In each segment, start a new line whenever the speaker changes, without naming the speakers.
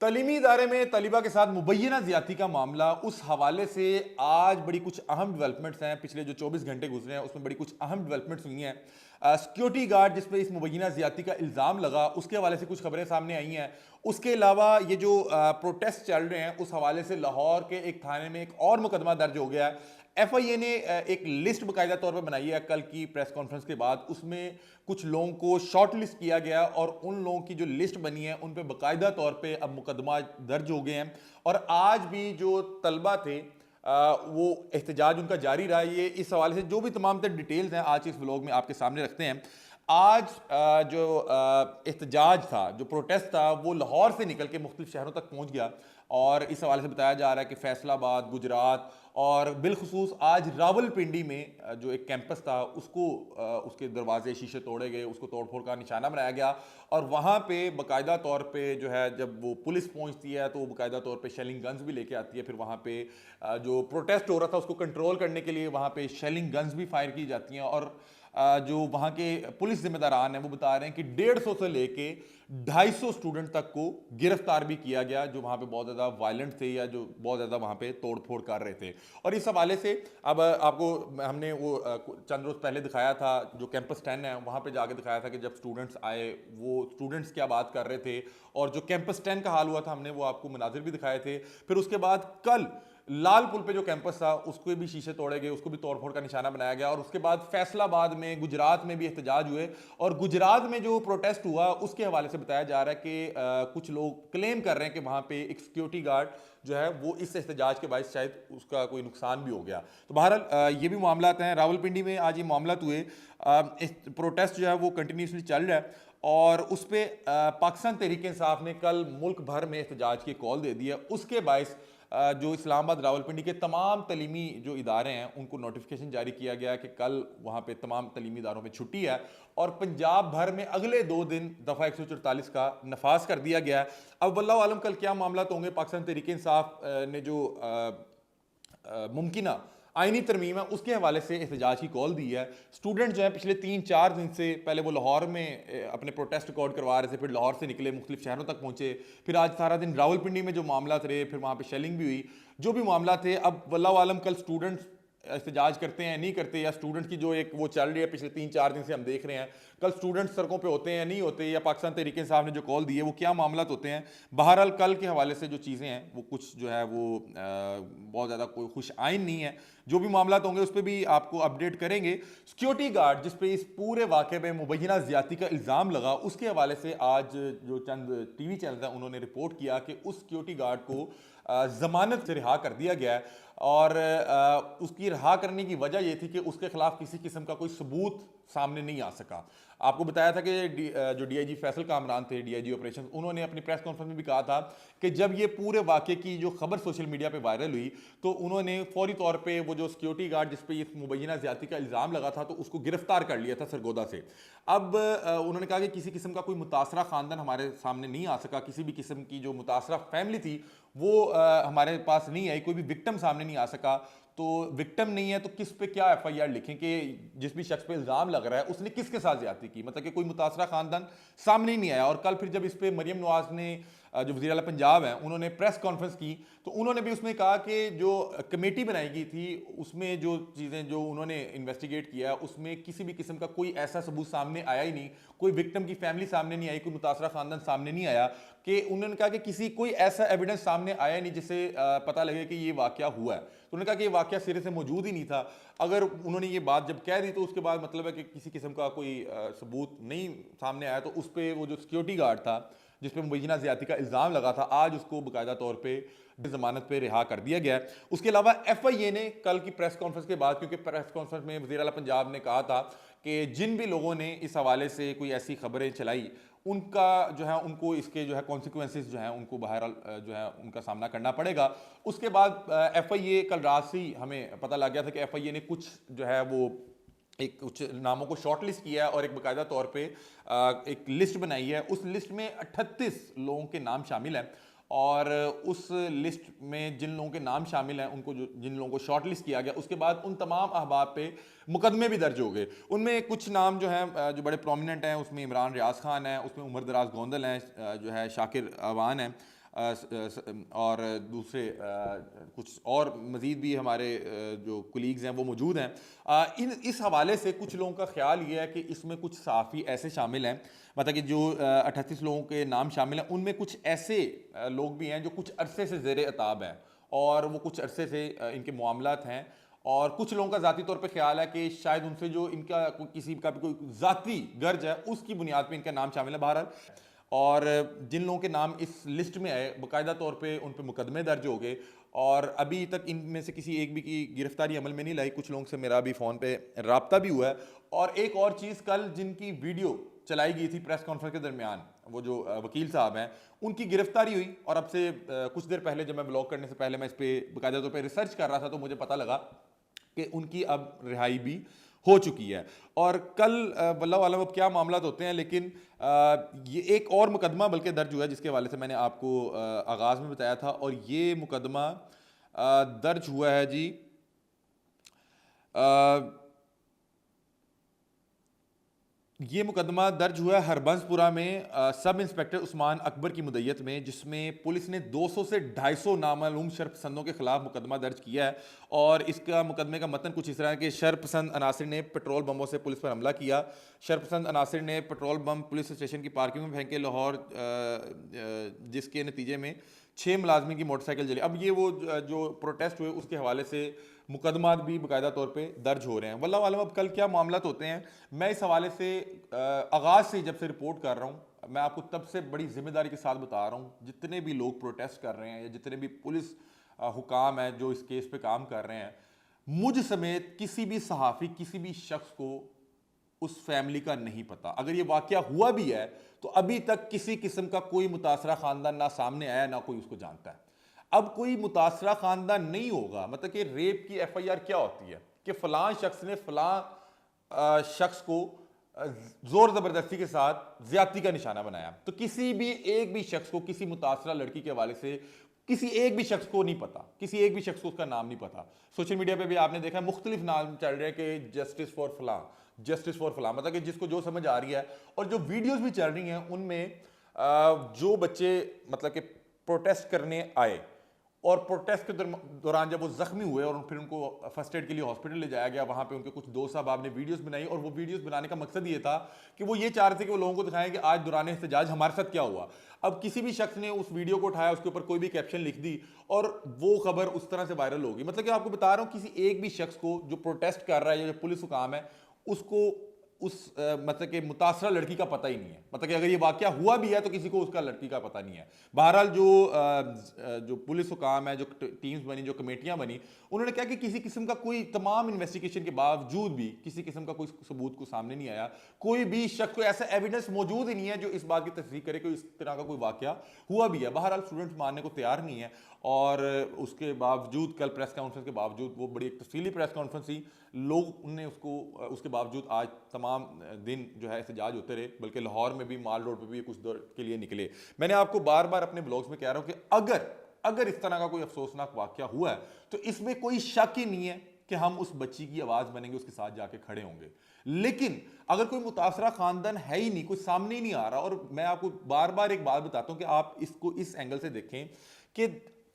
तलीमी इदारे में तलिबा के साथ मुबैना ज्यादती का मामला, उस हवाले से आज बड़ी कुछ अहम डेवलपमेंट्स हैं। पिछले जो 24 घंटे गुजरे हैं उसमें बड़ी कुछ अहम डेवलपमेंट्स हुई हैं। सिक्योरिटी गार्ड जिस पे इस मुबैना ज्यादती का इल्ज़ाम लगा, उसके हवाले से कुछ खबरें सामने आई हैं। उसके अलावा ये जो प्रोटेस्ट चल रहे हैं, उस हवाले से लाहौर के एक थाने में एक और मुकदमा दर्ज हो गया है। एफआईए ने एक लिस्ट बाकायदा तौर पर बनाई है कल की प्रेस कॉन्फ्रेंस के बाद। उसमें कुछ लोगों को शॉर्ट लिस्ट किया गया और उन लोगों की जो लिस्ट बनी है उन पे बाकायदा तौर पे अब मुकदमा दर्ज हो गए हैं। और आज भी जो तलबा थे वो एहतजाज उनका जारी रहा। ये इस हवाले से जो भी तमाम तर डिटेल्स हैं आज इस व्लॉग में आपके सामने रखते हैं। आज जो एहतजाज था, जो प्रोटेस्ट था, वो लाहौर से निकल के मुख्तलिफ शहरों तक पहुंच गया। और इस हवाले से बताया जा रहा है कि फैसलाबाद, गुजरात और बिलखसूस आज रावलपिंडी में जो एक कैंपस था उसको उसके दरवाजे शीशे तोड़े गए, उसको तोड़फोड़ का निशाना बनाया गया। और वहाँ पे बाकायदा तौर पे जो है जब वो पुलिस पहुँचती है तो वो बाकायदा तौर पे शेलिंग गन्स भी लेके आती है। फिर वहाँ पे जो प्रोटेस्ट हो रहा था उसको कंट्रोल करने के लिए वहाँ पे शेलिंग गन्स भी फायर की जाती हैं। और जो वहाँ के पुलिस जिम्मेदारान हैं वो बता रहे हैं कि 150 से लेके 250 स्टूडेंट तक को गिरफ्तार भी किया गया जो वहाँ पे बहुत ज़्यादा वायलेंट थे या जो बहुत ज़्यादा वहाँ पे तोड़ फोड़ कर रहे थे। और इस हवाले से अब आपको हमने वो चंद रोज़ पहले दिखाया था, जो कैंपस 10 है वहाँ पे जाके दिखाया था कि जब स्टूडेंट्स आए वो स्टूडेंट्स क्या बात कर रहे थे। और जो कैंपस 10 का हाल हुआ था हमने वो आपको मनाजिर भी दिखाए थे। फिर उसके बाद कल लाल पुल पे जो कैंपस था उसको भी शीशे तोड़े गए, उसको भी तोड़फोड़ का निशाना बनाया गया। और उसके बाद फैसलाबाद में, गुजरात में भी एहतजाज हुए। और गुजरात में जो प्रोटेस्ट हुआ उसके हवाले से बताया जा रहा है कि कुछ लोग क्लेम कर रहे हैं कि वहां पे एक सिक्योरिटी गार्ड जो है वो इस एहतजाज के बायस शायद उसका कोई नुकसान भी हो गया। तो बहरहाल ये भी मामला हैं। रावलपिंडी में आज ये मामला हुए, प्रोटेस्ट जो है वो कंटिन्यूसली चल रहा है। और उस पर पाकिस्तान तहरीक इंसाफ ने कल मुल्क भर में एहतजाज की कॉल दे दी है। उसके बायस जो इस्लामाबाद रावलपिंडी के तमाम तलीमी जो इदारे हैं उनको नोटिफिकेशन जारी किया गया कि कल वहाँ पे तमाम तलीमी इदारों में छुट्टी है। और पंजाब भर में अगले 2 दिन दफ़ा 144 का नफाज कर दिया गया है। अब वल्लाहु आलम कल क्या मामला होंगे। पाकिस्तान तहरीक इंसाफ ने जो मुमकिना आईनी तरमीम है उसके हवाले से एहतजाज की कॉल दी है। स्टूडेंट जो है पिछले 3-4 दिन से पहले वो लाहौर में अपने प्रोटेस्ट रिकॉर्ड करवा रहे थे, फिर लाहौर से निकले मुख्तलिफ शहरों तक पहुंचे, फिर आज सारा दिन रावलपिंडी में जो मामला रहे, फिर वहाँ पे शेलिंग भी हुई, जो भी मामला थे। अब वल्लाहु आलम कल स्टूडेंट्स एहतजाज करते हैं नहीं करते, या स्टूडेंट्स की जो एक वो चल रही है पिछले 3-4 दिन से हम देख रहे हैं, कल स्टूडेंट्स सड़कों पे होते हैं नहीं होते, या पाकिस्तान तहरीक इंसाफ ने जो कॉल दी है वो क्या मामला होते हैं। बहरहाल कल के हवाले से जो चीज़ें हैं वो कुछ जो है वो बहुत ज़्यादा कोई खुश आइन नहीं है। जो भी मामला होंगे उस पर भी आपको अपडेट करेंगे। सिक्योरिटी गार्ड जिस पे इस पूरे वाक़े में मुबैना ज़्यादती का इल्ज़ाम लगा उसके हवाले से आज जो चंद टीवी चैनल हैं उन्होंने रिपोर्ट किया कि उस सिक्योरिटी गार्ड को जमानत से रिहा कर दिया गया है। और उसकी रिहा करने की वजह यह थी कि उसके खिलाफ किसी किस्म का कोई सबूत सामने नहीं आ सका। आपको बताया था कि जो डीआईजी फैसल कामरान थे, डीआईजी ऑपरेशन, उन्होंने अपनी प्रेस कॉन्फ्रेंस में भी कहा था कि जब ये पूरे वाक़े की जो खबर सोशल मीडिया पे वायरल हुई तो उन्होंने फौरी तौर पे वो जो सिक्योरिटी गार्ड जिस पे इस मुबैना ज़्यादती का इल्ज़ाम लगा था तो उसको गिरफ्तार कर लिया था सरगोदा से। अब उन्होंने कहा कि किसी किस्म का कोई मुतासरा ख़ानदान हमारे सामने नहीं आ सका, किसी भी किस्म की जो मुतासरा फैमिली थी वो हमारे पास नहीं आई, कोई भी विक्टिम सामने नहीं आ सका। तो विक्टिम नहीं है तो किस पे क्या एफआईआर लिखें कि जिस भी शख्स पे इल्ज़ाम लग रहा है उसने किसके साथ ज्यादती की, मतलब कि कोई मुतासरा खानदान सामने ही नहीं आया। और कल फिर जब इस पे मरियम नवाज ने जो वज़ीर आला पंजाब हैं उन्होंने प्रेस कॉन्फ्रेंस की तो उन्होंने भी उसमें कहा कि जो कमेटी बनाई गई थी उसमें जो चीज़ें जो उन्होंने इन्वेस्टिगेट किया उसमें किसी भी किस्म का कोई ऐसा सबूत सामने आया ही नहीं, कोई विक्टिम की फैमिली सामने नहीं आई, कोई मुतासरा खानदान सामने नहीं आया। कि उन्होंने कहा कि किसी कोई ऐसा एविडेंस सामने आया नहीं जिससे पता लगे कि ये वाकया हुआ है। तो उन्होंने कहा कि ये वाकया सिरे से मौजूद ही नहीं था। अगर उन्होंने ये बात जब कह दी तो उसके बाद मतलब है कि किसी किस्म का कोई सबूत नहीं सामने आया। तो उस पर वो जो सिक्योरिटी गार्ड था जिस पे मुबैना ज़्यादती का इल्ज़ाम लगा था आज उसको बाकायदा तौर पे जमानत पे रिहा कर दिया गया है। उसके अलावा एफआईए ने कल की प्रेस कॉन्फ्रेंस के बाद, क्योंकि प्रेस कॉन्फ्रेंस में वज़ीर आला पंजाब ने कहा था कि जिन भी लोगों ने इस हवाले से कोई ऐसी खबरें चलाई उनका जो है उनको इसके जो है कॉन्सिक्वेंसेस जो है उनको बहरहाल जो है उनका सामना करना पड़ेगा। उसके बाद एफआईए कल रात से ही हमें पता लग गया था कि एफआईए ने कुछ जो है वो एक कुछ नामों को शॉर्ट लिस्ट किया है और एक बाकायदा तौर पे एक लिस्ट बनाई है। उस लिस्ट में 38 लोगों के नाम शामिल हैं। और उस लिस्ट में जिन लोगों के नाम शामिल हैं उनको जिन लोगों को शॉर्ट लिस्ट किया गया उसके बाद उन तमाम अहबाब पे मुकदमे भी दर्ज हो गए। उनमें कुछ नाम जो हैं जो बड़े प्रोमिनेंट हैं, उसमें इमरान रियाज खान है, उसमें उमर दराज गोंदल हैं, जो है शाकिर अवान है, और दूसरे कुछ और मज़ीद भी हमारे जो कुलीग्स हैं वो मौजूद हैं। इस हवाले से कुछ लोगों का ख्याल ये है कि इसमें कुछ सहाफ़ी ऐसे शामिल हैं, मतलब कि जो 38 लोगों के नाम शामिल हैं उनमें कुछ ऐसे लोग भी हैं जो कुछ अरसे से ज़ेर अताब हैं और वो कुछ अरसे से इनके मामलात हैं। और कुछ लोगों का ज़ाती तौर पे ख्याल है कि शायद उनसे जो इनका किसी का भी कोई ज़ाती गर्ज है उसकी बुनियाद पे इनका नाम शामिल है। बहरहाल, और जिन लोगों के नाम इस लिस्ट में आए बाकायदा तौर पे उन पे मुकदमे दर्ज हो गए और अभी तक इनमें से किसी एक भी की गिरफ्तारी अमल में नहीं लाई। कुछ लोगों से मेरा अभी फ़ोन पे रब्ता भी हुआ है। और एक और चीज़, कल जिनकी वीडियो चलाई गई थी प्रेस कॉन्फ्रेंस के दरमियान, वो जो वकील साहब हैं, उनकी गिरफ्तारी हुई। और अब से कुछ देर पहले जब मैं ब्लॉग करने से पहले मैं इस पर बाकायदा तौर पर रिसर्च कर रहा था तो मुझे पता लगा कि उनकी अब रिहाई भी हो चुकी है। और कल वल्लाह आलम अब क्या मामलात होते हैं, लेकिन ये एक और मुकदमा बल्कि दर्ज हुआ है जिसके हवाले से मैंने आपको आगाज़ में बताया था। और ये मुकदमा दर्ज हुआ है जी ये मुकदमा दर्ज हुआ है हरबंसपुरा में सब इंस्पेक्टर उस्मान अकबर की मुद्दत में, जिसमें पुलिस ने 200 से 250 नामालूम शरपसंदों के खिलाफ मुकदमा दर्ज किया है। और इसका मुकदमे का मतन कुछ इस तरह है कि शरपसंद अनासर ने पेट्रोल बमों से पुलिस पर हमला किया। शरपसंद अनासर ने पेट्रोल बम पुलिस स्टेशन की पार्किंग में फेंके लाहौर, जिसके नतीजे में 6 मुलाजमी की मोटरसाइकिल जली। अब ये वो जो प्रोटेस्ट हुए उसके हवाले से मुकदमा भी बाकायदा तौर पे दर्ज हो रहे हैं। वल्लाह आलम अब कल क्या मामलात होते हैं, मैं इस हवाले से आगाज़ से जब से रिपोर्ट कर रहा हूँ, मैं आपको तब से बड़ी जिम्मेदारी के साथ बता रहा हूँ, जितने भी लोग प्रोटेस्ट कर रहे हैं या जितने भी पुलिस हुकाम हैं जो इस केस पे काम कर रहे हैं, मुझ समेत किसी भी सहाफ़ी किसी भी शख्स को उस फैमिली का नहीं पता। अगर ये वाकया हुआ भी है तो अभी तक किसी किस्म का कोई मुतासरा ख़ानदान ना सामने आया ना कोई उसको जानता है। अब कोई मुतासरा ख़ानदान नहीं होगा, मतलब कि रेप की FIR क्या होती है कि फ़लाँ शख्स ने फ़लाँ शख्स को ज़ोर ज़बरदस्ती के साथ ज़्यादती का निशाना बनाया, तो किसी भी एक भी शख्स को किसी मुतासरा लड़की के हवाले से किसी एक भी शख्स को नहीं पता, किसी एक भी शख्स को उसका नाम नहीं पता। सोशल मीडिया पे भी आपने देखा मुख्तलिफ नाम चल रहे हैं कि जस्टिस फॉर फलां, जस्टिस फॉर फलां, मतलब कि जिसको जो समझ आ रही है। और जो वीडियोस भी चल रही हैं उनमें जो बच्चे मतलब कि प्रोटेस्ट करने आए और प्रोटेस्ट के दौरान जब वो जख्मी हुए और फिर उनको फर्स्ट एड के लिए हॉस्पिटल ले जाया गया, वहाँ पे उनके कुछ दोस्त साहब ने वीडियोस बनाई। और वो वीडियोस बनाने का मकसद ये था कि वो ये चाह रहे थे कि वो लोगों को दिखाएं कि आज दौरान एहतजाज हमारे साथ क्या हुआ। अब किसी भी शख्स ने उस वीडियो को उठाया, उसके ऊपर कोई भी कैप्शन लिख दी और वो खबर उस तरह से वायरल होगी। मतलब कि आपको बता रहा हूँ, किसी एक भी शख्स को जो प्रोटेस्ट कर रहा है या जो पुलिस हुकाम है उसको उस मतलब कि मुतासरा लड़की का पता ही नहीं है। मतलब कि अगर ये वाकया हुआ भी है तो किसी को उसका लड़की का पता नहीं है। बहरहाल जो पुलिस हुकाम है, जो टीम्स बनी, जो कमेटियां बनी, उन्होंने कहा कि किसी किस्म का कोई तमाम इन्वेस्टिगेशन के बावजूद भी किसी किस्म का कोई सबूत को सामने नहीं आया। कोई भी शख्स, कोई ऐसा एविडेंस मौजूद ही नहीं है जो इस बात की तस्दीक करे कि इस तरह का कोई वाकया हुआ भी है। बहरहाल स्टूडेंट्स मानने को तैयार नहीं है और उसके बावजूद कल प्रेस कॉन्फ्रेंस के बावजूद, वो बड़ी एक तफसीली प्रेस कॉन्फ्रेंस थी, लोग ने उसको उसके बावजूद आज तमाम दिन जो है एहतजाज होते रहे, बल्कि लाहौर में भी, माल रोड पे भी कुछ देर के लिए निकले। मैंने आपको बार बार अपने ब्लॉग्स में कह रहा हूं कि अगर इस तरह का कोई अफसोसनाक वाकया हुआ है तो इसमें कोई शक ही नहीं है कि हम उस बच्ची की आवाज बनेंगे, उसके साथ जाके खड़े होंगे। लेकिन अगर कोई मुतासरा खानदान है ही नहीं, कोई सामने ही नहीं आ रहा, और मैं आपको बार बार एक बात बताता हूं कि आप इसको इस एंगल से देखें कि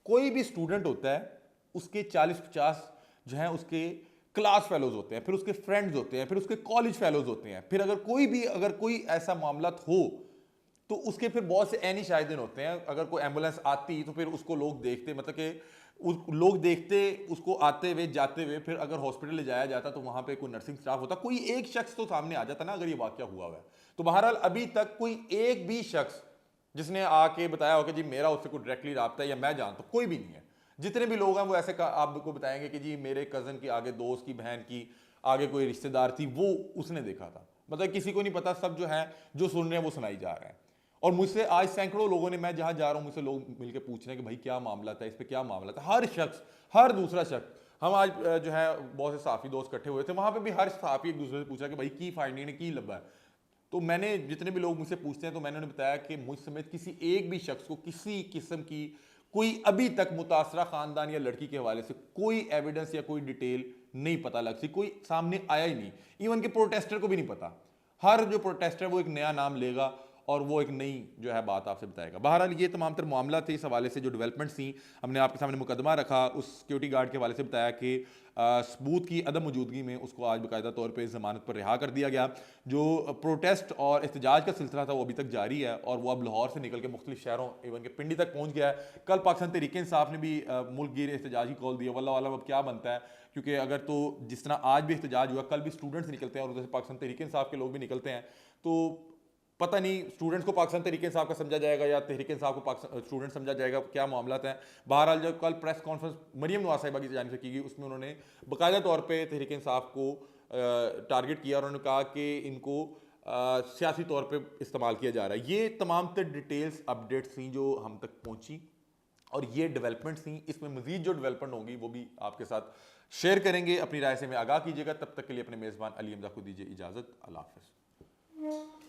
कोई भी स्टूडेंट होता है, उसके 40-50 जो है उसके क्लास फेलोज होते हैं, फिर उसके फ्रेंड्स होते हैं, फिर उसके कॉलेज फेलोज होते हैं, फिर अगर कोई ऐसा मामला हो तो उसके फिर बहुत से ऐनी शाहिदीन होते हैं। अगर कोई एम्बुलेंस आती तो फिर उसको लोग देखते, मतलब कि लोग देखते उसको आते हुए जाते हुए, फिर अगर हॉस्पिटल ले जाया जाता तो वहां पे कोई नर्सिंग स्टाफ होता, कोई एक शख्स तो सामने आ जाता ना अगर ये वाकया हुआ है। तो बहरहाल अभी तक कोई एक भी शख्स जिसने आके बताया हो कि जी मेरा उससे कोई डायरेक्टली रब्ता है या मैं जानता हूं, कोई भी नहीं है। जितने भी लोग हैं वो ऐसे आपको बताएंगे कि जी मेरे कजन की आगे दोस्त की बहन की आगे कोई रिश्तेदार थी, वो उसने देखा था। मतलब किसी को नहीं पता, सब जो है जो सुन रहे हैं वो सुनाई जा रहे हैं। और मुझसे आज सैकड़ों लोगों ने, मैं जहां जा रहा हूं मुझसे लोग मिलकर पूछ रहे हैं कि भाई क्या मामला था, इस पे क्या मामला था। हर शख्स, हर दूसरा शख्स, हम आज जो है बहुत से साफी दोस्त इकट्ठे हुए थे, वहां पे भी हर साफी एक दूसरे से पूछा कि भाई की फाइंडिंग ने की लब्बा है। तो मैंने, जितने भी लोग मुझसे पूछते हैं, तो मैंने उन्हें बताया कि मुझ समेत किसी एक भी शख्स को किसी किस्म की कोई अभी तक मुतासरा खानदान या लड़की के हवाले से कोई एविडेंस या कोई डिटेल नहीं पता लग सी, कोई सामने आया ही नहीं। इवन के प्रोटेस्टर को भी नहीं पता। हर जो प्रोटेस्टर वो एक नया नाम लेगा और वो एक नई जो है बात आपसे बताएगा। बहरहाल ये तमाम तर मामला थे, इस हवाले से जो डेवलपमेंट्स थी हमने आपके सामने मुकदमा रखा, उस सिक्योरिटी गार्ड के हवाले से बताया कि सबूत की अदम मौजूदगी में उसको आज बाकायदा तौर पर ज़मानत पर रिहा कर दिया गया। जो प्रोटेस्ट और एहतजाज का सिलसिला था वो अभी तक जारी है और वो अब लाहौर से निकल के मुख्तलिफ शहरों इवन के पिंडी तक पहुँच गया है। कल पाकिस्तान तहरीक इंसाफ ने भी मुल्क गिर एहतजाज की कॉल दिया, वल्लाह आलम अब क्या बनता है, क्योंकि अगर तो जिस तरह आज भी एहतजाज हुआ, कल भी स्टूडेंट्स निकलते हैं और उधर से पाकिस्तान तहरीक इंसाफ के लोग भी निकलते हैं, तो पता नहीं स्टूडेंट्स को पाकिस्तान तहरीक इंसाफ का समझा जाएगा या तहरीक इंसाफ को पाकिस्तान स्टूडेंट समझा जाएगा, क्या मामला हैं। बहरहाल जब कल प्रेस कॉन्फ्रेंस मरीम नवाज साहिबा की जानिब से की गई, उसमें उन्होंने बाकायदा तौर पर तहरीक इंसाफ को टारगेट किया और उन्होंने कहा कि इनको सियासी तौर पे इस्तेमाल किया जा रहा है। ये तमाम तर डिटेल्स अपडेट्स थी जो हम तक पहुंची और ये डेवलपमेंट्स थी। इसमें मजीद जो डेवलपमेंट होंगी वो भी आपके साथ शेयर करेंगे। अपनी राय से हमें आगाह कीजिएगा। तब तक के लिए अपने मेज़बान अली हमजा को दीजिए इजाज़त। अल्लाह हाफ़िज़।